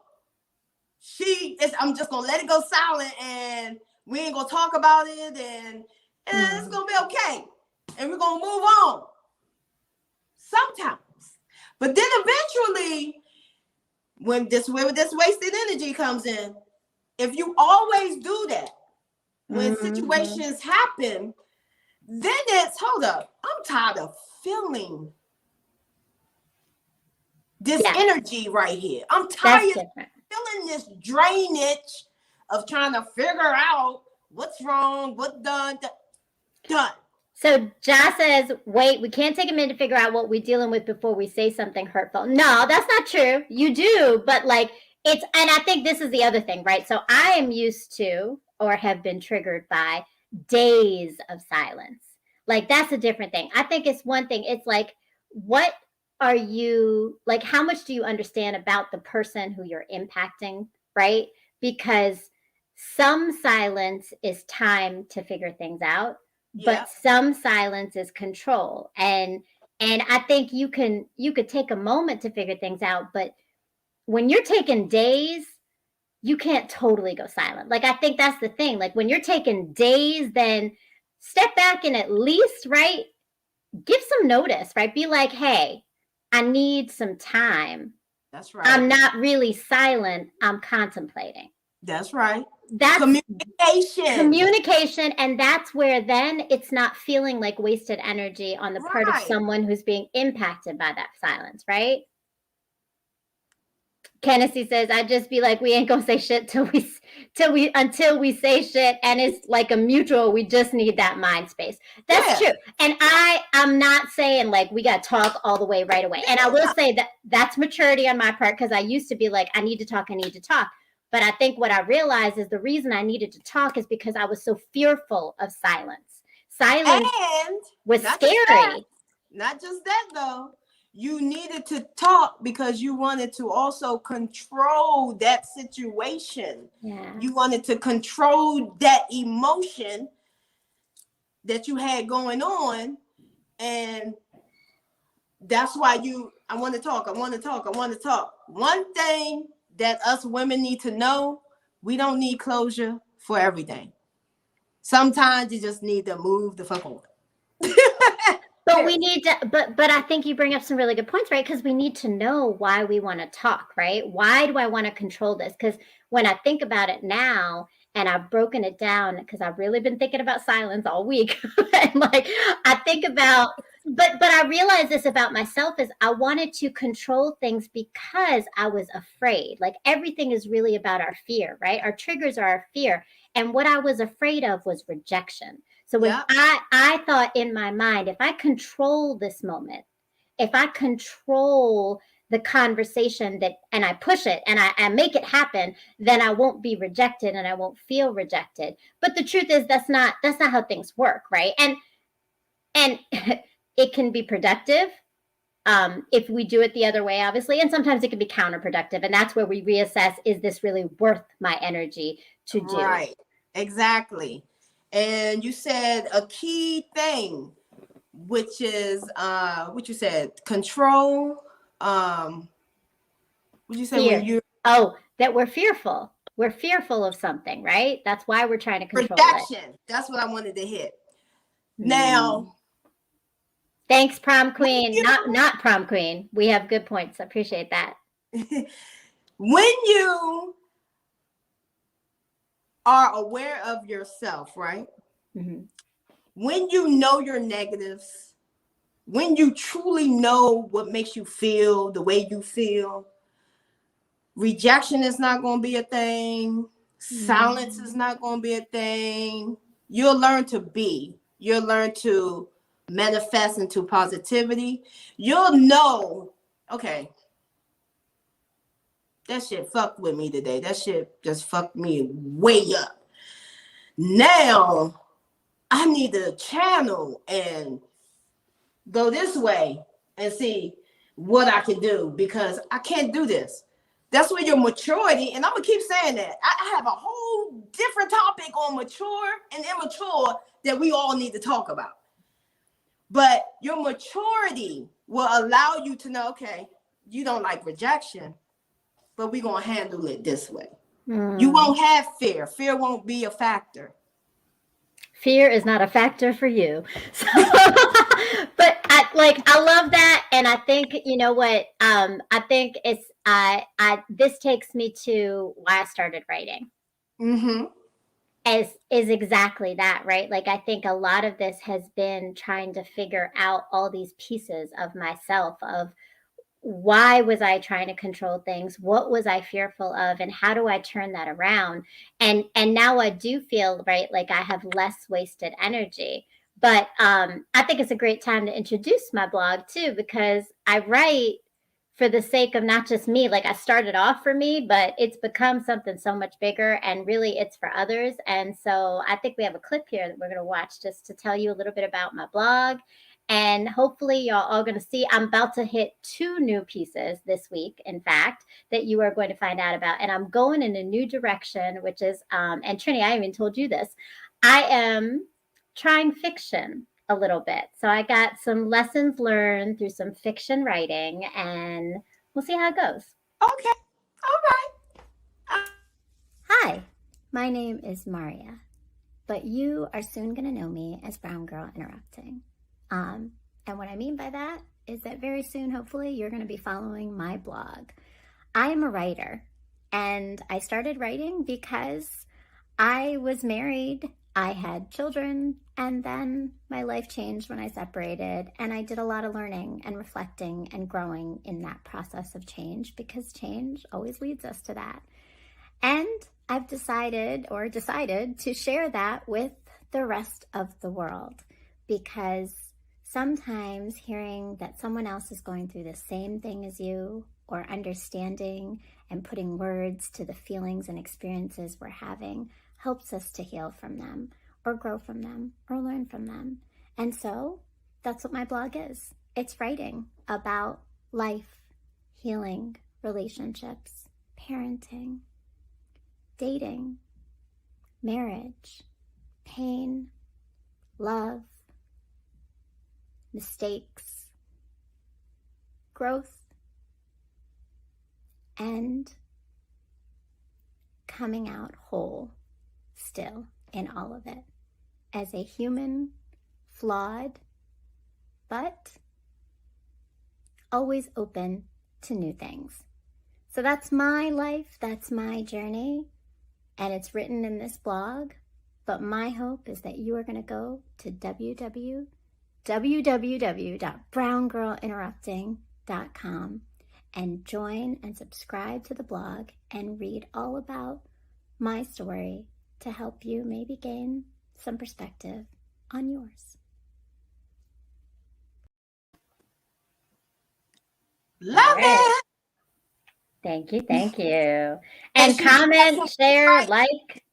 I'm just gonna let it go silent and we ain't gonna talk about it, and it's gonna be okay, and we're gonna move on. Sometimes, but then eventually, when this wasted energy comes in, if you always do that, when situations happen, then it's, hold up, I'm tired of feeling this energy right here. I'm tired of feeling this drainage of trying to figure out what's wrong, what's done. So Josh says, wait, we can't take a minute to figure out what we're dealing with before we say something hurtful. No, that's not true. You do, but like, and I think this is the other thing, right? So I am used to, or have been triggered by, days of silence. Like, that's a different thing. I think it's one thing. It's like, what are you, like, how much do you understand about the person who you're impacting, right? Because some silence is time to figure things out, but some silence is control. And I think you could take a moment to figure things out, but when you're taking days, you can't totally go silent. Like, I think that's the thing. Like, when you're taking days, then step back and at least, right, give some notice, right? Be like, hey, I need some time. That's right. I'm not really silent. I'm contemplating. That's right. That's communication. And that's where then it's not feeling like wasted energy on the part of someone who's being impacted by that silence, right? Kennedy says, I'd just be like, we ain't gonna say shit until we say shit, and it's like a mutual, we just need that mind space. That's true. And I'm not saying like we gotta talk all the way right away. And I will say that that's maturity on my part, because I used to be like, I need to talk. But I think what I realized is the reason I needed to talk is because I was so fearful of silence. Silence was scary. Not just that though. You needed to talk because you wanted to also control that situation. Yeah. You wanted to control that emotion that you had going on. And that's why I want to talk. One thing that us women need to know, we don't need closure for everything. Sometimes you just need to move the fuck on. But we need to, but I think you bring up some really good points, right? Because we need to know why we want to talk, right? Why do I want to control this? Because when I think about it now, and I've broken it down, because I've really been thinking about silence all week, and like I think about, but I realized this about myself is I wanted to control things because I was afraid. Like everything is really about our fear, right? Our triggers are our fear. And what I was afraid of was rejection. So if Yeah. I thought in my mind, if I control this moment, if I control the conversation that and I push it and I make it happen, then I won't be rejected and I won't feel rejected. But the truth is that's not how things work, right? And it can be productive if we do it the other way, obviously, and sometimes it can be counterproductive, and that's where we reassess: is this really worth my energy to do? Right, exactly. And you said a key thing, which is what you said, control. What you say Fear. when you That we're fearful. We're fearful of something, right? That's why we're trying to control rejection. it. That's what I wanted to hit. Now, thanks, prom queen. Not prom queen. We have good points. I appreciate that. when you are aware of yourself, right? Mm-hmm. When you know your negatives, when you truly know what makes you feel the way you feel, rejection is not going to be a thing. Silence is not going to be a thing. You'll learn to be. You'll learn to manifest into positivity. You'll know, okay, that shit fucked with me today. That shit just fucked me way up. Now, I need to channel and go this way and see what I can do because I can't do this. That's where your maturity, and I'm gonna keep saying that. I have a whole different topic on mature and immature that we all need to talk about. But your maturity will allow you to know, okay, you don't like rejection, but we're gonna handle it this way. You won't have fear. Fear won't be a factor. Fear is not a factor for you. So, but I love that, and I think you know what. I think it's this takes me to why I started writing. Mm-hmm. Is exactly that, right? Like I think a lot of this has been trying to figure out all these pieces of myself of why was I trying to control things? What was I fearful of? And how do I turn that around? And now I do feel right like I have less wasted energy. But I think it's a great time to introduce my blog too, because I write for the sake of not just me. Like I started off for me, but it's become something so much bigger and really it's for others. And so I think we have a clip here that we're going to watch just to tell you a little bit about my blog. And hopefully y'all are going to see, I'm about to hit 2 new pieces this week, in fact, that you are going to find out about. And I'm going in a new direction, which is, and Trini, I even told you this, I am trying fiction a little bit. So I got some lessons learned through some fiction writing and we'll see how it goes. Okay. All right. Hi, my name is Maria, but you are soon going to know me as Brown Girl Interrupting. And what I mean by that is that very soon, hopefully, you're going to be following my blog. I am a writer, and I started writing because I was married, I had children, and then my life changed when I separated, and I did a lot of learning and reflecting and growing in that process of change because change always leads us to that. And I've decided to share that with the rest of the world because sometimes hearing that someone else is going through the same thing as you or understanding and putting words to the feelings and experiences we're having helps us to heal from them or grow from them or learn from them. And so that's what my blog is. It's writing about life, healing, relationships, parenting, dating, marriage, pain, love, mistakes, growth, and coming out whole still in all of it as a human, flawed, but always open to new things. So that's my life, that's my journey, and it's written in this blog. But my hope is that you are going to go to www.mindz, www.browngirlinterrupting.com and join and subscribe to the blog and read all about my story to help you maybe gain some perspective on yours. Love it. Thank you. Thank you. And And comment, share, like.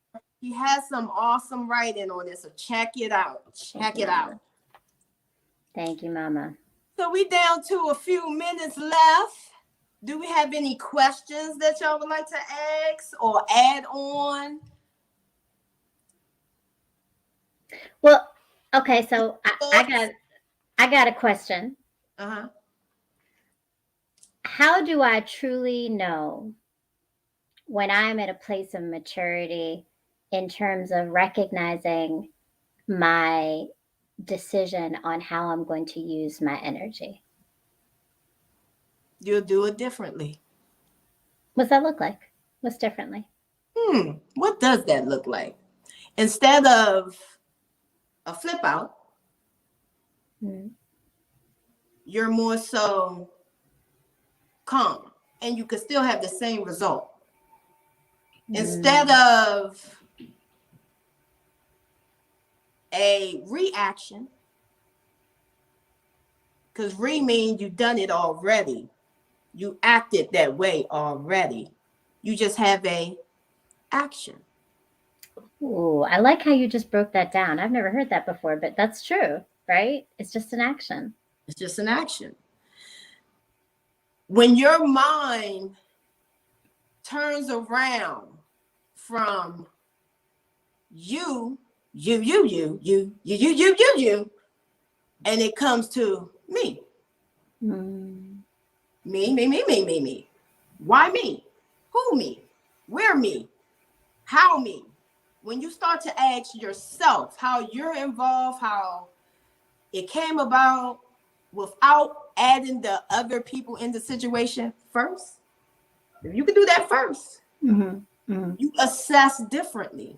He has some awesome writing on it, so check it out. Check it out. Thank you, Mama. So we down to a few minutes left. Do we have any questions that y'all would like to ask or add on? Well, okay, so I got a question. Uh-huh. How do I truly know when I'm at a place of maturity in terms of recognizing my decision on how I'm going to use my energy? You'll do it differently. What's that look like? What's differently? What does that look like? Instead of a flip out, you're more so calm, and you can still have the same result. Instead of a reaction, because means you've done it already. You acted that way already. You just have a action. Ooh, I like how you just broke that down. I've never heard that before, but that's true, right? It's just an action. It's just an action. When your mind turns around from you, and it comes to me. Me. Why me? Who me? Where me? How me? When you start to ask yourself how you're involved, how it came about without adding the other people in the situation first, if you can do that first, you assess differently.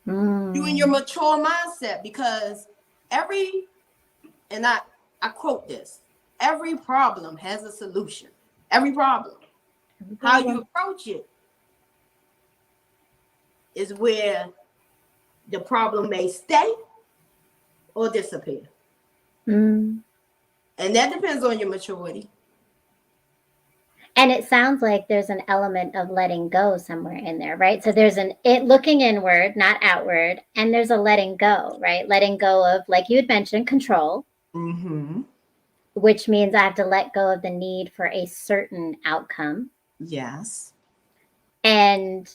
You in your mature mindset, because and I quote this, every problem has a solution. Every problem. How you approach it is where the problem may stay or disappear. And that depends on your maturity. And it sounds like there's an element of letting go somewhere in there, right? So there's looking inward, not outward, and there's a letting go, right? Letting go of, like you had mentioned, control, which means I have to let go of the need for a certain outcome. Yes. And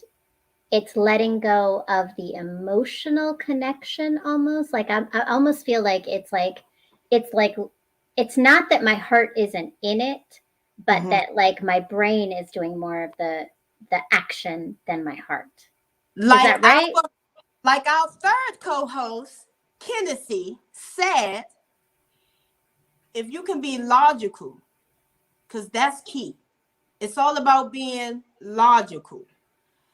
it's letting go of the emotional connection almost. Like I almost feel like it's not that my heart isn't in it, but that like my brain is doing more of the action than my heart. Like, is that right? Like our third co-host, Kennedy, said, if you can be logical, because that's key. It's all about being logical.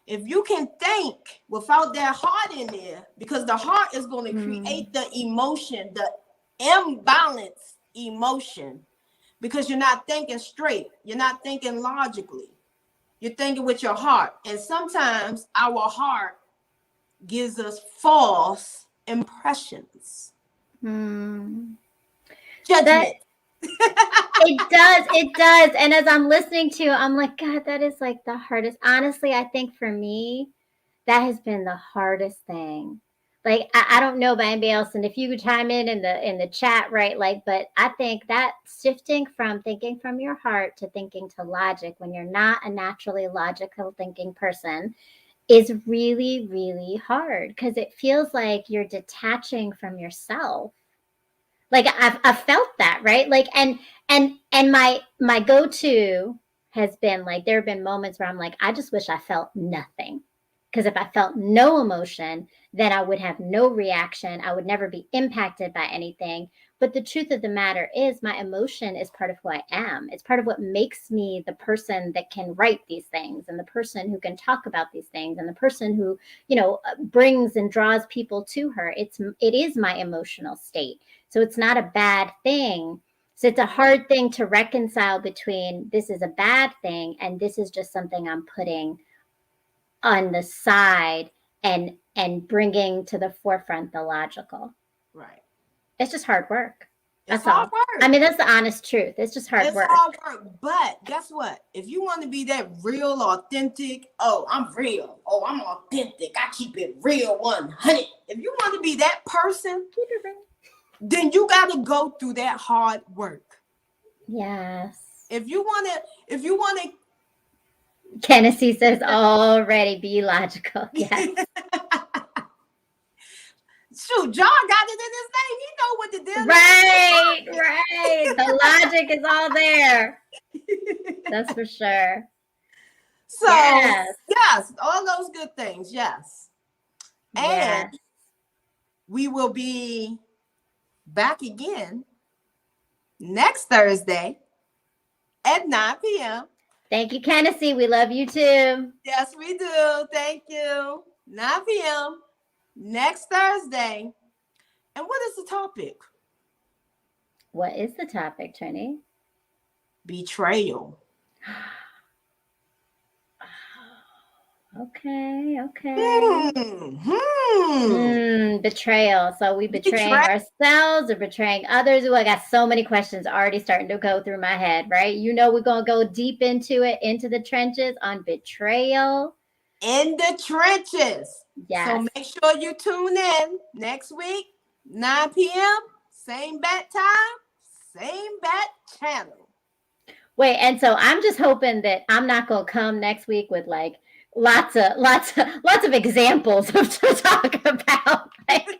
If you can think without that heart in there, because the heart is going to create the emotion, the imbalanced emotion, because you're not thinking straight. You're not thinking logically. You're thinking with your heart. And sometimes our heart gives us false impressions. Judgment. It does. And as I'm listening to you, I'm like, God, that is like the hardest. Honestly, I think for me, that has been the hardest thing. Like, I don't know about anybody else, and if you could chime in the chat, right? Like, but I think that shifting from thinking from your heart to thinking to logic, when you're not a naturally logical thinking person, is really, really hard, because it feels like you're detaching from yourself. Like I've felt that, right? Like, and my go-to has been like, there have been moments where I'm like, I just wish I felt nothing. Because if I felt no emotion, then I would have no reaction. I would never be impacted by anything. But the truth of the matter is, my emotion is part of who I am. It's part of what makes me the person that can write these things, and the person who can talk about these things, and the person who, brings and draws people to her. It is my emotional state. So it's not a bad thing. So it's a hard thing to reconcile between this is a bad thing and this is just something I'm putting on the side and bringing to the forefront the logical. Right. It's just hard work. It's That's hard all. work. I mean, that's the honest truth. It's just hard work. It's hard work. But guess what? If you want to be that real, authentic, oh, I'm real. Oh, I'm authentic. I keep it real 100. If you want to be that person, Keep it real. then you got to go through that hard work. Yes. If you want to, Tennessee says already be logical. Yes. Shoot, John got it in his name. He know what to do. Right. The logic is all there. That's for sure. So, yes, all those good things. Yes. And Yes. we will be back again next Thursday at 9 p.m. Thank you, Tennessee. We love you too. Yes, we do. Thank you. 9 p.m. next Thursday. And what is the topic? What is the topic, Trini? Betrayal. Okay. Betrayal. So we betraying ourselves or betraying others? Ooh, I got so many questions already starting to go through my head, right? We're going to go deep into it, into the trenches on betrayal. In the trenches. Yes. So make sure you tune in next week, 9 p.m., same bat time, same bat channel. Wait, and so I'm just hoping that I'm not going to come next week with like lots of examples to talk about. Like,